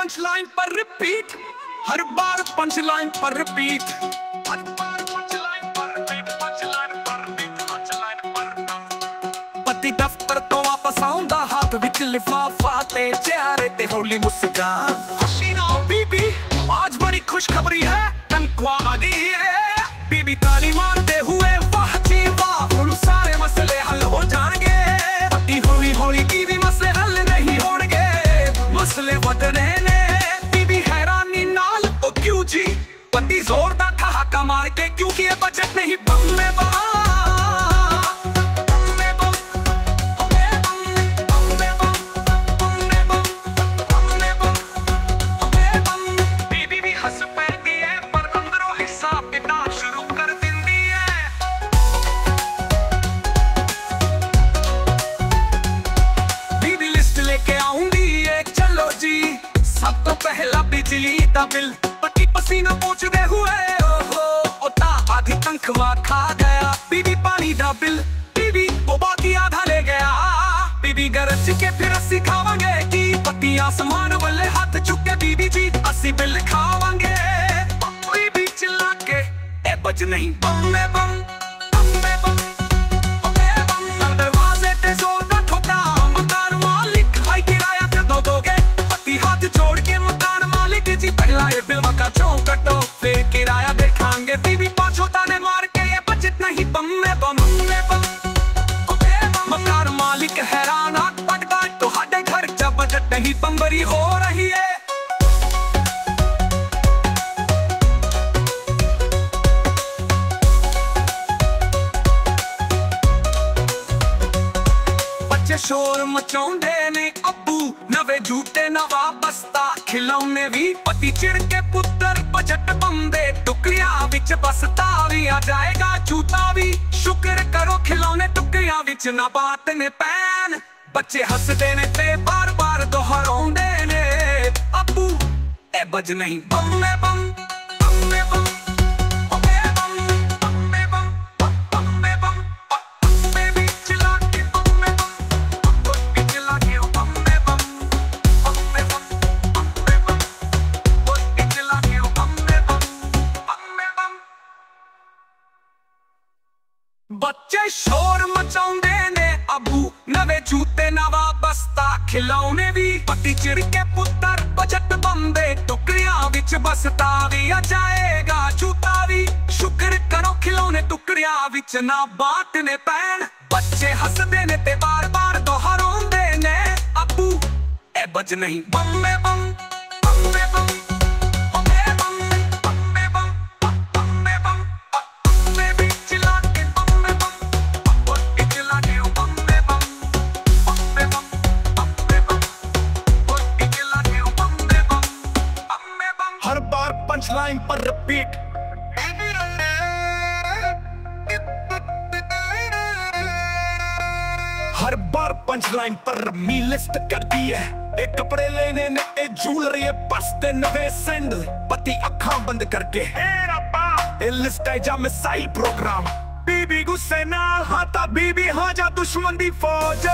Punch line पर repeat, हर बार punch line पर repeat, हर बार punch line पर रिपीट, पंच लाइन पर रिपीट, पंच लाइन पर। पति दफ्तर तो वापस आउंदा, हाथ विच लिफाफा ते चेहरे ते हौली मुस्कान। हसीना बीबी आज बड़ी खुशखबरी है, तनख्वाह आ गई है। बीबी ताली मारते हुए वाह जी वाह, हुण सारे मसले हल हो जाएंगे। पति हौली हौली बीबी मसले हल नहीं होंगे, मसले बद रहे ने। बीबी हैरानी नाल ओ क्यों जी, पति जोरदार ठहाका मार के क्योंकि ये बजट नहीं बम में पहला बिजली का बिल, पति पसीना पोंछदे हुए ओहो ओता आधी तनख्वाह खा गया। बीबी पानी दा बिल, बीबी वो बाकी आधा ले गया। बीबी गरज के फिर अस्सी खावांगे कि पति आसमान वाले हाथ चुके। बीबी जी अस्सी बिल खावांगे। बीबी चिल्ला के ए बज नहीं बम में बम, बम में बम, बम दरवाजे ते जोर दा ठोका। मकान मालिक हाई किराया कदों दोगे, पति हाथ जोड़ के जी पहला ये बिल का चौकटो फिर किराया देखांगे। बीबी पांचों ताने मार के ये बजट नहीं बम में बम, मकान मालिक हैरान आग पकड़ा तो हाडे घर जब बजट नहीं बम्बरी हो रही है। बच्चे शोर मचाउंदे ने, अब्बू नवे जूते नवा बस्ता खिलौने भी। पति चिड़ के पुत्र बजट बंदे टुकड़ियां विच बसता भी आ जाएगा जूता भी। शुक्र करो खिलौने टुकड़ियां विच ना बात ने पैन। बच्चे हंसदे ने ते बार बार दोहराउंदे ने, अब्बू ए बज नहीं बम में बम, बम में बम, बच्चे शोर मचाउंदे ने, अबू नवे जूते नवा बस्ता खिलौने भी। पति चिड़ के पुत्र बजट बंदे टुकड़ियां विच बसता भी आ जाएगा जूता भी। शुक्र करो खिलौने टुकड़ियां विच ना बात ने पैन। बच्चे हंसदे ने ते बार बार दोहराउंदे ने, अबू ए बज नहीं बम में बम, बम में बम, हर बार पंच लाइन पर रिपीट। हर बार पंच लाइन पर मी लिस्ट कर दी है। एक कपड़े लेने ने, एक ज्वेलरी बसते नवे सैंडल। पति अखां बंद करके ए लिस्ट है जा मिसाइल प्रोग्राम। बीबी गुस्से नाल हाथा, बीबी हाँ जा दुश्मन दी फौज।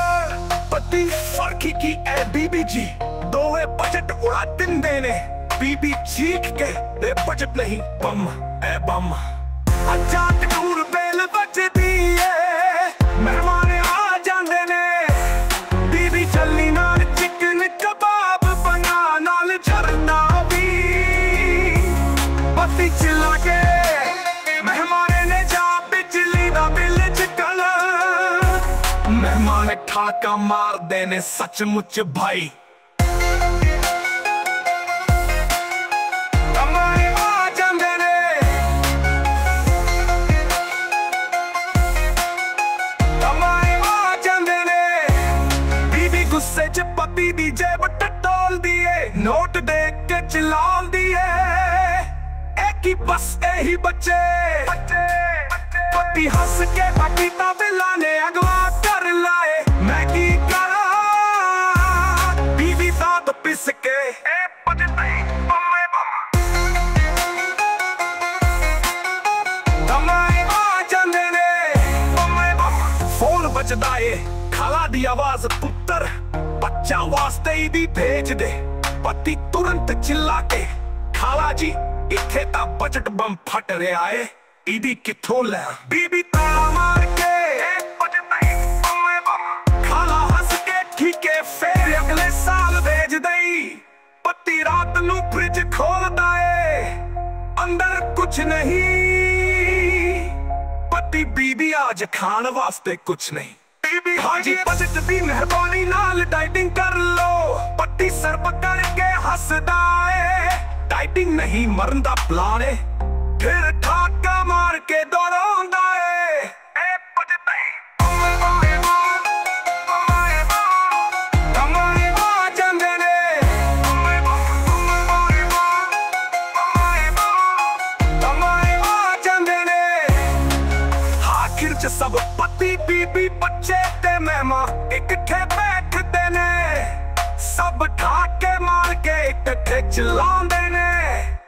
पति फर्की की ए बीबी जी दोहे बजट उड़ा दिन देने। बीबी चीख के ए बजट नहीं बम ए बम। अचानक दूर बेल बजदी है, मेहमान आ जांदे ने। बीबी चलनी नाल चिकन कबाब बना नाल झरना भी। पति चिल्ला के मेहमान ने जा बिजली दा बिल चकल। मेहमान ठाका मार देने सचमुच भाई। गुस्से च पति दी जेब टटोल दिए, नोट देख के चिल्लाल दिए। एक ही बस यही बच्चे, पति हंस के पपीता बिलाने अगवा कर लाए। मैं की करा बीवी दांत पिस के ए बज नहीं बम में बम। तमाए आ जांदे ने बम में बम। फोन बजदा है, खाला दी आवाज पुत्र बच्चा वास्ते ही दी भेज दे। ਪਤੀ ਤੁਰੰਤ ਚਿੱਲਾ ਕੇ, ਖਾਲਾ ਜੀ ਇੱਥੇ ਤਾਂ ਬਜਟ ਬੰਬ ਫਟ ਰਿਹਾ ਏ, ਇਹਦੀ ਕਿੱਥੋਂ ਲੈ? ਬੀਬੀ ਤਾਲਾ ਮਾਰ ਕੇ ਖਾਲਾ ਹੱਸ ਕੇ ਠੀਕੇ ਫੇਰ ਅਗਲੇ ਸਾਲ ਭੇਜ ਦਈ। ਪਤੀ ਰਾਤ ਨੂੰ ਫ੍ਰਿਜ ਖੋਲਦਾ ਏ, ਅੰਦਰ ਕੁਛ ਨਹੀਂ। ਪਤੀ ਬੀਬੀ ਅੱਜ ਖਾਣ ਵਾਸਤੇ ਕੁਛ ਨਹੀਂ। ਬੀਬੀ ਹਾਜੀ ਬਜਟ ਦੀ ਮਿਹਰਬਾਨੀ ਨਾਲ ਡਾਈਟਿੰਗ ਕਰ ਲੋ। ਪਤੀ ਸਰ ਪਕੜ ਕੇ ਹੱਸਦਾ ਏ, ਡਾਈਟਿੰਗ ਨਹੀਂ ਮਰਨ ਦਾ ਪਲਾਨ ਏ। ਫਿਰ ਠਾਕਾ ਮਾਰ ਕੇ ਦੌੜਾਉਂਦਾ ਏ, ਇਹ ਭਜਦਾ ਏ। ਸਭ ਪਤੀ ਬੀਬੀ ਬੱਚੇ ਤੇ ਮਹਿਮਾਨ ਇਕੱਠੇ ਬੈਠਦੇ ਨੇ, ਸਭ ਠਾਕੇ ਮਾਰ ਕੇ ਇਕੱਠੇ ਚਲਾਉਂਦੇ ਨੇ।